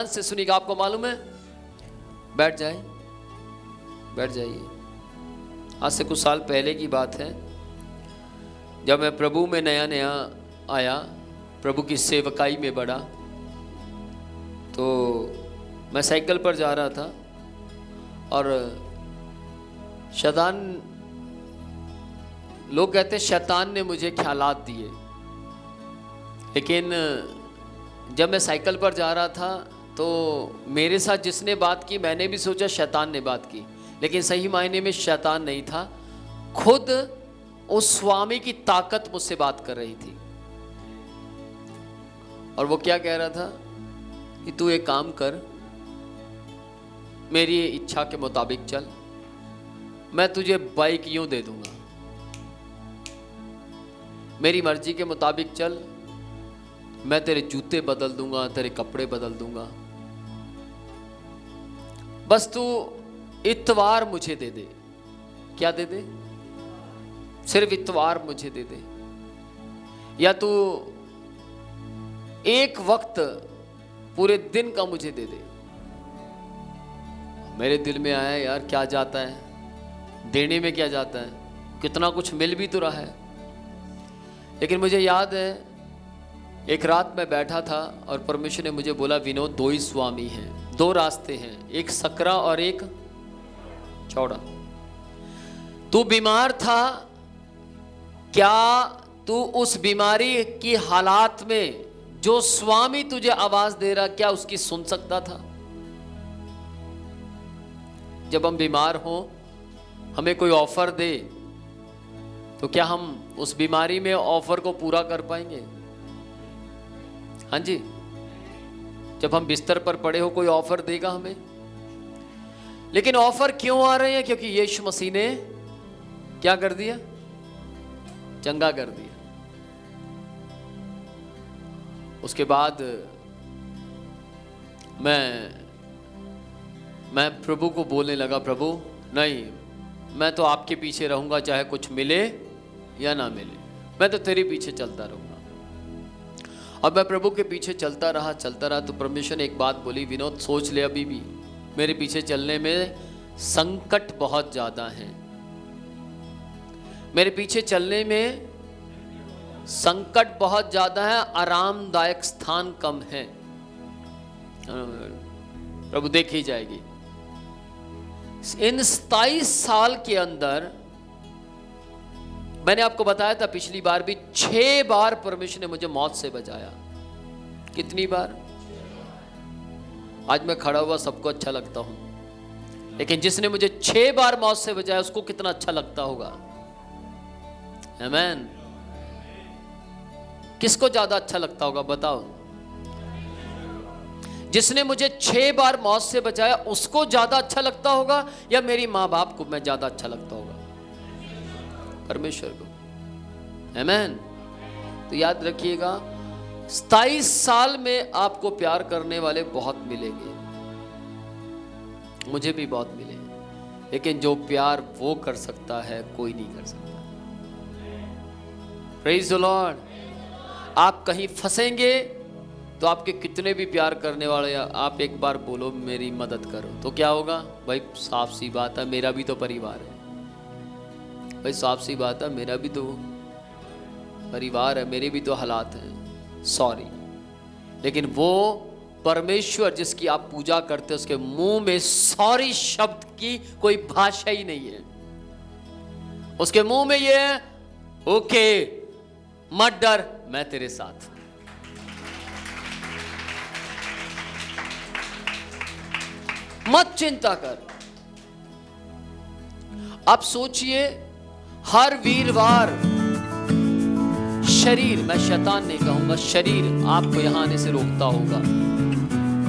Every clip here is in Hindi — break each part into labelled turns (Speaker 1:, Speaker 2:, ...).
Speaker 1: से सुनिएगा, आपको मालूम है। बैठ जाए, बैठ जाइए। आज से कुछ साल पहले की बात है, जब मैं प्रभु में नया नया आया, प्रभु की सेवकाई में बढ़ा, तो मैं साइकिल पर जा रहा था और शैतान, लोग कहते हैं शैतान ने मुझे ख्यालात दिए, लेकिन जब मैं साइकिल पर जा रहा था तो मेरे साथ जिसने बात की, मैंने भी सोचा शैतान ने बात की, लेकिन सही मायने में शैतान नहीं था, खुद उस स्वामी की ताकत मुझसे बात कर रही थी। और वो क्या कह रहा था कि तू एक काम कर, मेरी इच्छा के मुताबिक चल, मैं तुझे बाइक यूं दे दूंगा, मेरी मर्जी के मुताबिक चल, मैं तेरे जूते बदल दूंगा, तेरे कपड़े बदल दूंगा, बस तू इतवार मुझे दे दे। क्या दे दे? सिर्फ इतवार मुझे दे दे, या तू एक वक्त पूरे दिन का मुझे दे दे। मेरे दिल में आया, यार क्या जाता है, देने में क्या जाता है, कितना कुछ मिल भी तो रहा है। लेकिन मुझे याद है, एक रात मैं बैठा था और परमेश्वर ने मुझे बोला, विनोद, दो ही स्वामी हैं, दो रास्ते हैं, एक सकरा और एक चौड़ा। तू बीमार था, क्या तू उस बीमारी की हालात में जो स्वामी तुझे आवाज दे रहा, क्या उसकी सुन सकता था? जब हम बीमार हों, हमें कोई ऑफर दे, तो क्या हम उस बीमारी में ऑफर को पूरा कर पाएंगे? हाँ जी। जब हम बिस्तर पर पड़े हो, कोई ऑफर देगा हमें? लेकिन ऑफर क्यों आ रहे हैं? क्योंकि यीशु मसीह ने क्या कर दिया? चंगा कर दिया। उसके बाद मैं प्रभु को बोलने लगा, प्रभु नहीं, मैं तो आपके पीछे रहूंगा, चाहे कुछ मिले या ना मिले, मैं तो तेरे पीछे चलता रहूंगा। और मैं प्रभु के पीछे चलता रहा तो परमेश्वर ने एक बात बोली, विनोद सोच ले, अभी भी मेरे पीछे चलने में संकट बहुत ज्यादा है, मेरे पीछे चलने में संकट बहुत ज्यादा है, आरामदायक स्थान कम है। प्रभु देखी जाएगी। इन 27 साल के अंदर मैंने आपको बताया था पिछली बार भी, 6 बार परमेश्वर ने मुझे मौत से बचाया। कितनी बार? आज मैं खड़ा हुआ सबको अच्छा लगता हूं, लेकिन जिसने मुझे 6 बार मौत से बचाया उसको कितना अच्छा लगता होगा। आमीन। किसको ज्यादा अच्छा लगता होगा बताओ? जिसने मुझे 6 बार मौत से बचाया उसको ज्यादा अच्छा लगता होगा, या मेरी मां बाप को मैं ज्यादा अच्छा लगता होगा? परमेश्वर को। आमीन। तो याद रखिएगा, 27 साल में आपको प्यार करने वाले बहुत मिलेंगे, मुझे भी बहुत मिले, लेकिन जो प्यार वो कर सकता है कोई नहीं कर सकता। Praise the Lord. आप कहीं फंसेंगे तो आपके कितने भी प्यार करने वाले, आप एक बार बोलो मेरी मदद करो, तो क्या होगा? भाई साफ सी बात है, मेरा भी तो परिवार है, भाई साफ सी बात है, मेरा भी तो परिवार है, मेरे भी तो हालात हैं, सॉरी। लेकिन वो परमेश्वर जिसकी आप पूजा करते हैं, उसके मुंह में सॉरी शब्द की कोई भाषा ही नहीं है। उसके मुंह में ये है, ओके मत डर, मैं तेरे साथ। मत चिंता कर। आप सोचिए, हर वीरवार शरीर, मैं शैतान नहीं कहूंगा, शरीर आपको यहां आने से रोकता होगा।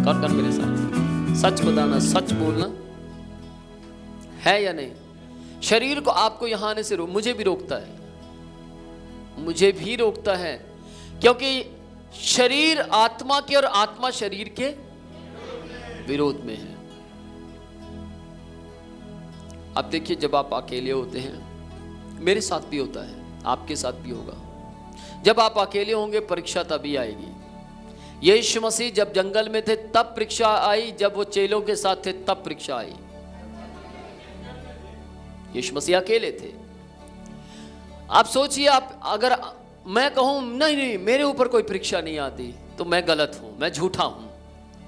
Speaker 1: कौन कौन मेरे साथ? सच बताना, सच बोलना, है या नहीं? शरीर को आपको यहां आने से मुझे भी रोकता है, मुझे भी रोकता है, क्योंकि शरीर आत्मा के और आत्मा शरीर के विरोध में है। अब देखिए, जब आप अकेले होते हैं, मेरे साथ भी होता है, आपके साथ भी होगा, जब आप अकेले होंगे परीक्षा तभी आएगी, यीशु मसीह जब जंगल में थे तब परीक्षा आई, जब वो चेलों के साथ थे तब परीक्षा आई। यीशु मसीह अकेले थे। आप सोचिए, आप अगर मैं कहूं नहीं नहीं मेरे ऊपर कोई परीक्षा नहीं आती, तो मैं गलत हूं, मैं झूठा हूं,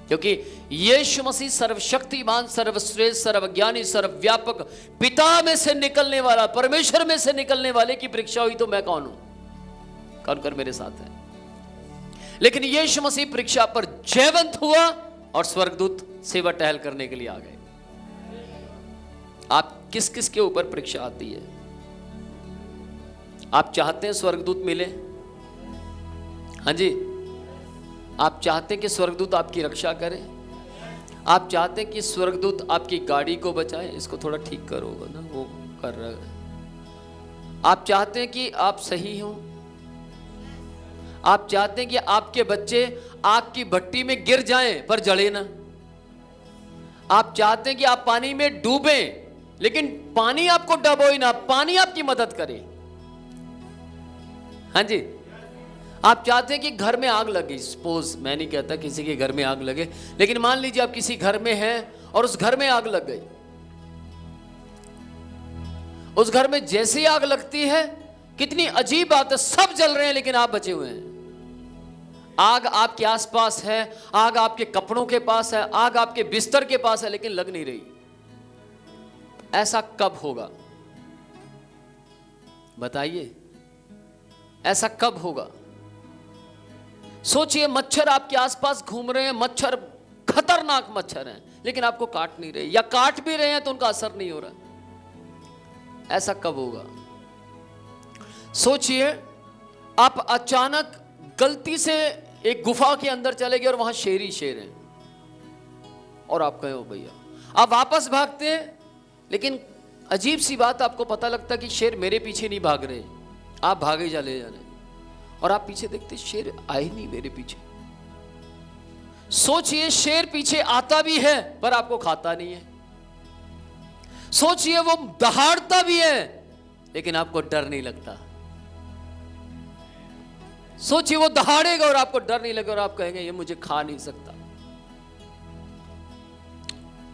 Speaker 1: क्योंकि यीशु मसीह सर्वशक्तिमान, सर्वश्रेष्ठ, सर्वज्ञानी, सर्वव्यापक, पिता में से निकलने वाला, परमेश्वर में से निकलने वाले की परीक्षा हुई तो मैं कौन हूं? कौन कर मेरे साथ है? लेकिन यीशु मसीह परीक्षा पर जयवंत हुआ और स्वर्गदूत सेवा टहल करने के लिए आ गए। आप किस किस के ऊपर परीक्षा आती है? आप चाहते हैं स्वर्गदूत मिले? हाँ जी, आप चाहते हैं कि स्वर्गदूत आपकी रक्षा करे? आप चाहते हैं कि स्वर्गदूत आपकी गाड़ी को बचाए? इसको थोड़ा ठीक करो ना, वो कर रहा है। आप चाहते हैं कि आप सही हो? आप चाहते हैं कि आपके बच्चे आग की भट्टी में गिर जाएं पर जले ना? आप चाहते हैं कि आप पानी में डूबें लेकिन पानी आपको डुबोए ना, पानी आपकी मदद करे? हाँ जी। आप चाहते हैं कि घर में आग लगे, सपोज, मैं नहीं कहता किसी के घर में आग लगे, लेकिन मान लीजिए आप किसी घर में हैं और उस घर में आग लग गई। उस घर में जैसे ही आग लगती है, कितनी अजीब बात है, सब जल रहे हैं लेकिन आप बचे हुए हैं। आग आपके आसपास है, आग आपके कपड़ों के पास है, आग आपके बिस्तर के पास है, लेकिन लग नहीं रही। ऐसा कब होगा? बताइए, ऐसा कब होगा? सोचिए, मच्छर आपके आसपास घूम रहे हैं, मच्छर खतरनाक मच्छर हैं, लेकिन आपको काट नहीं रहे, या काट भी रहे हैं तो उनका असर नहीं हो रहा। ऐसा कब होगा? सोचिए, आप अचानक गलती से एक गुफा के अंदर चले गए और वहां शेर ही शेर हैं, और आप कहे, ओ भैया, आप वापस भागते हैं, लेकिन अजीब सी बात, आपको पता लगता कि शेर मेरे पीछे नहीं भाग रहे, आप भागे चले जा रहे, और आप पीछे देखते शेर आए नहीं मेरे पीछे। सोचिए, शेर पीछे आता भी है पर आपको खाता नहीं है। सोचिए, वो दहाड़ता भी है लेकिन आपको डर नहीं लगता। सोचिए, वो दहाड़ेगा और आपको डर नहीं लगेगा और आप कहेंगे ये मुझे खा नहीं सकता।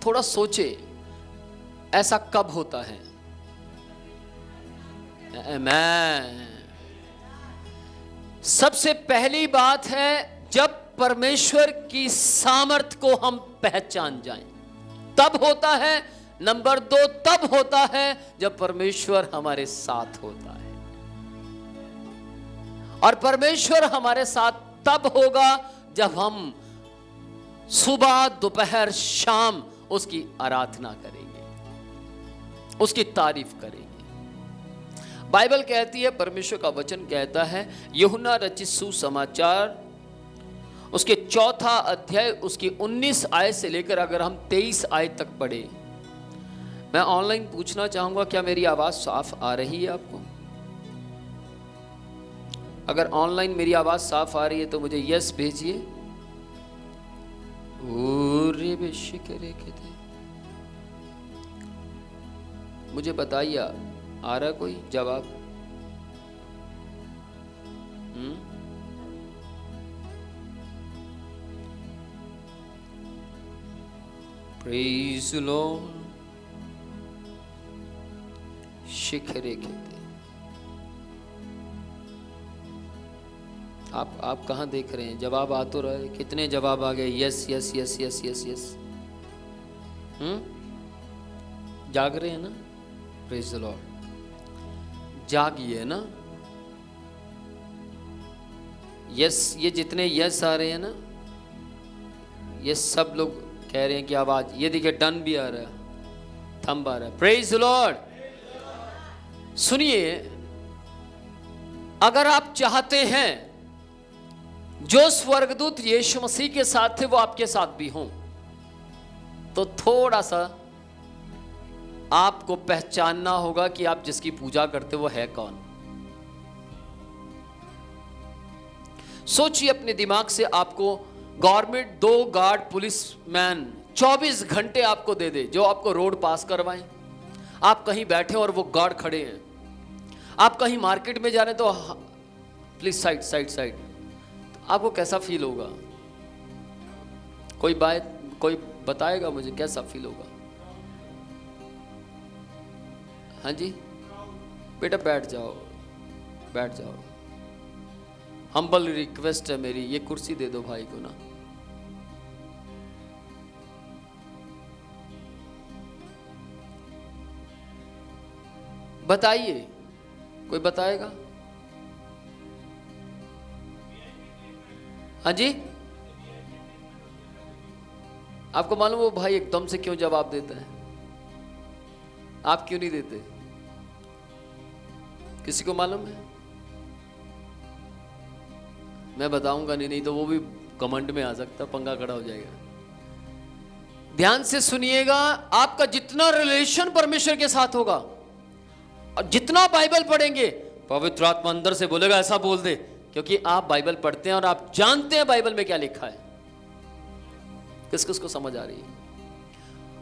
Speaker 1: थोड़ा सोचे, ऐसा कब होता है? आमीन। सबसे पहली बात है जब परमेश्वर की सामर्थ को हम पहचान जाएं, तब होता है। नंबर 2 तब होता है जब परमेश्वर हमारे साथ होता है, और परमेश्वर हमारे साथ तब होगा जब हम सुबह, दोपहर, शाम उसकी आराधना करेंगे, उसकी तारीफ करेंगे। बाइबल कहती है, परमेश्वर का वचन कहता है, यूहन्ना रचित सुसमाचार उसके 4 अध्याय उसकी 19 आयत से लेकर अगर हम 23 आयत तक पढ़े। मैं ऑनलाइन पूछना चाहूंगा, क्या मेरी आवाज साफ आ रही है आपको? अगर ऑनलाइन मेरी आवाज साफ आ रही है तो मुझे यस भेजिए। मुझे बताइए, आ रहा कोई जवाब? Praise the Lord. शिखरे कहते। आप कहां देख रहे हैं? जवाब आ तो रहा है। कितने जवाब आ गए? Yes yes yes yes yes yes. जाग रहे हैं ना? Praise the lord. जागिए ना। यस, ये जितने यस आ रहे हैं ना, ये सब लोग कह रहे हैं कि आवाज, ये देखिए डन भी आ रहा है, थंब आ रहा है। Praise the Lord. सुनिए, अगर आप चाहते हैं जो स्वर्गदूत यीशु मसीह के साथ थे वो आपके साथ भी हों, तो थोड़ा सा आपको पहचानना होगा कि आप जिसकी पूजा करते वो है कौन। सोचिए अपने दिमाग से, आपको गवर्नमेंट 2 गार्ड पुलिसमैन 24 घंटे आपको दे दे, जो आपको रोड पास करवाएं। आप कहीं बैठे और वो गार्ड खड़े हैं, आप कहीं मार्केट में जा रहे हैं तो प्लीज साइड साइड साइड, आपको कैसा फील होगा? कोई बताएगा मुझे कैसा फील होगा? हाँ जी बेटा, बैठ जाओ बैठ जाओ। हम्बल रिक्वेस्ट है मेरी, ये कुर्सी दे दो भाई को ना। बताइए, कोई बताएगा? हाँ जी, आपको मालूम वो भाई एकदम से क्यों जवाब देता है? आप क्यों नहीं देते? किसी को मालूम है? मैं बताऊंगा नहीं तो वो भी कमेंट में आ सकता, पंगा खड़ा हो जाएगा। ध्यान से सुनिएगा, आपका जितना रिलेशन परमेश्वर के साथ होगा और जितना बाइबल पढ़ेंगे, पवित्र आत्मा अंदर से बोलेगा ऐसा बोल दे, क्योंकि आप बाइबल पढ़ते हैं और आप जानते हैं बाइबल में क्या लिखा है। किस किस को समझ आ रही है?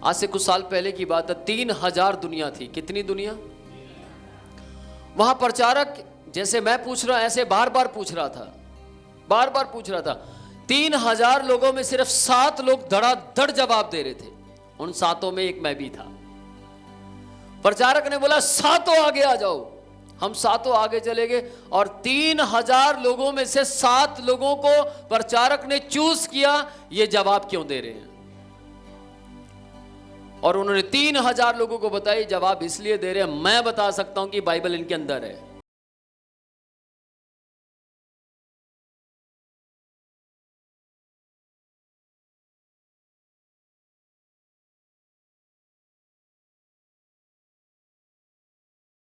Speaker 1: आज से कुछ साल पहले की बात है, 3000 दुनिया थी। कितनी दुनिया? वहां प्रचारक जैसे मैं पूछ रहा ऐसे बार बार पूछ रहा था। 3000 लोगों में सिर्फ 7 लोग धड़ाधड़ जवाब दे रहे थे। उन 7 में एक मैं भी था। प्रचारक ने बोला 7 आगे आ जाओ। हम 7 आगे चले गए और 3000 लोगों में से 7 लोगों को प्रचारक ने चूज किया। ये जवाब क्यों दे रहे हैं? और उन्होंने 3000 लोगों को बताई जवाब इसलिए दे रहे हैं, मैं बता सकता हूं कि बाइबल इनके अंदर है।